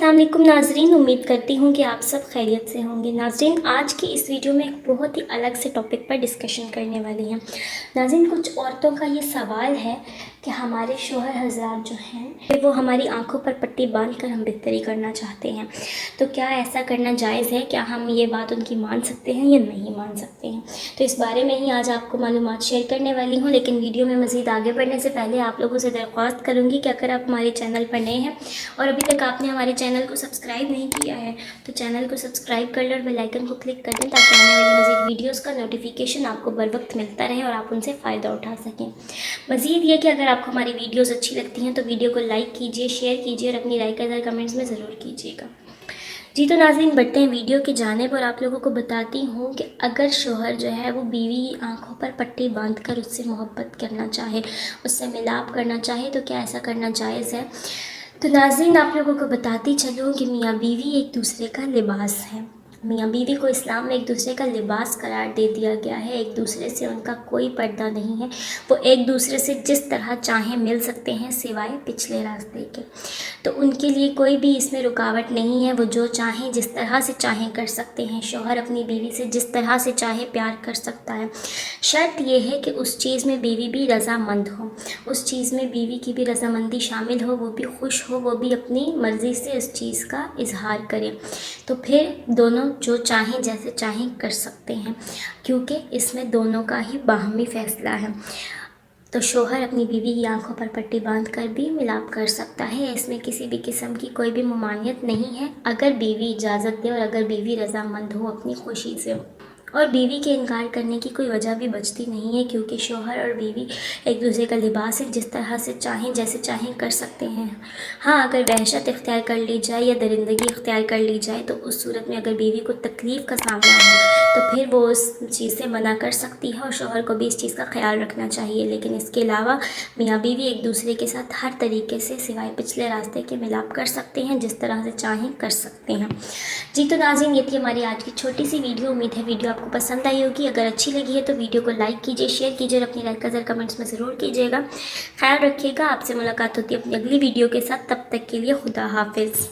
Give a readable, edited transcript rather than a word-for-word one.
अस्सलाम वालेकुम नाज़रीन, उम्मीद करती हूँ कि आप सब खैरियत से होंगे। नाज़रीन, आज की इस वीडियो में एक बहुत ही अलग से टॉपिक पर डिस्कशन करने वाली हैं। नाज़रीन, कुछ औरतों का ये सवाल है कि हमारे शौहर हज़रात जो हैं वो हमारी आंखों पर पट्टी बांधकर हम बिस्तरी करना चाहते हैं, तो क्या ऐसा करना जायज़ है? क्या हम ये बात उनकी मान सकते हैं या नहीं मान सकते हैं? तो इस बारे में ही आज आपको मालूमात शेयर करने वाली हूँ। लेकिन वीडियो में मज़ीद आगे बढ़ने से पहले आप लोगों से दरख्वास्त करूँगी कि अगर आप हमारे चैनल पर नए हैं और अभी तक आपने हमारे चैनल को सब्सक्राइब नहीं किया है तो चैनल को सब्सक्राइब कर लें और बेल आइकन को क्लिक कर दें ताकि आने वाली मज़ीद वीडियोस का नोटिफिकेशन आपको बर वक्त मिलता रहे और आप उनसे फ़ायदा उठा सकें। मज़ीद ये कि अगर आपको हमारी वीडियोस अच्छी लगती हैं तो वीडियो को लाइक कीजिए, शेयर कीजिए और अपनी राय का इज़हार कमेंट्स में ज़रूर कीजिएगा। जी तो नाज़रीन, बढ़ते हैं वीडियो की जानिब और आप लोगों को बताती हूँ कि अगर शौहर जो है वो बीवी की आंखों पर पट्टी बांधकर उससे मोहब्बत करना चाहे, उससे मिलाप करना चाहे, तो क्या ऐसा करना जायज़ है? तो नाज़रीन, आप लोगों को बताती चलूँ कि मियाँ बीवी एक दूसरे का लिबास है। मियाँ बीवी को इस्लाम में एक दूसरे का लिबास करार दे दिया गया है। एक दूसरे से उनका कोई पर्दा नहीं है। वो एक दूसरे से जिस तरह चाहें मिल सकते हैं सिवाय पिछले रास्ते के। तो उनके लिए कोई भी इसमें रुकावट नहीं है। वो जो चाहें जिस तरह से चाहें कर सकते हैं। शौहर अपनी बीवी से जिस तरह से चाहे प्यार कर सकता है। शर्त यह है कि उस चीज़ में बीवी भी रज़ामंद हो, उस चीज़ में बीवी की भी रज़ामंदी शामिल हो, वो भी खुश हो, वो भी अपनी मर्ज़ी से उस चीज़ का इजहार करे। तो फिर दोनों जो चाहें जैसे चाहें कर सकते हैं, क्योंकि इसमें दोनों का ही बाहमी फ़ैसला है। तो शौहर अपनी बीवी की आंखों पर पट्टी बांध कर भी मिलाप कर सकता है। इसमें किसी भी किस्म की कोई भी ममानियत नहीं है, अगर बीवी इजाज़त दे और अगर बीवी रज़ामंद हो अपनी खुशी से। और बीवी के इनकार करने की कोई वजह भी बचती नहीं है, क्योंकि शौहर और बीवी एक दूसरे का लिबास है, जिस तरह से चाहें जैसे चाहें कर सकते हैं। हाँ, अगर वहशत इख्तियार कर ली जाए या दरिंदगी इख्तियार कर ली जाए तो उस सूरत में अगर बीवी को तकलीफ़ का सामना हो तो फिर वो उस चीज़ से मना कर सकती है और शौहर को भी इस चीज़ का ख्याल रखना चाहिए। लेकिन इसके अलावा मियाँ बीवी एक दूसरे के साथ हर तरीके से सिवाय पिछले रास्ते के मिलाप कर सकते हैं, जिस तरह से चाहें कर सकते हैं। जी तो नाज़रीन, ये थी हमारी आज की छोटी सी वीडियो। उम्मीद है वीडियो आपको पसंद आई होगी। अगर अच्छी लगी है तो वीडियो को लाइक कीजिए, शेयर कीजिए और अपनी राय का ज़रूर कमेंट्स में ज़रूर कीजिएगा। ख्याल रखिएगा। आपसे मुलाकात होती है अपनी अगली वीडियो के साथ। तब तक के लिए खुदा हाफिज़।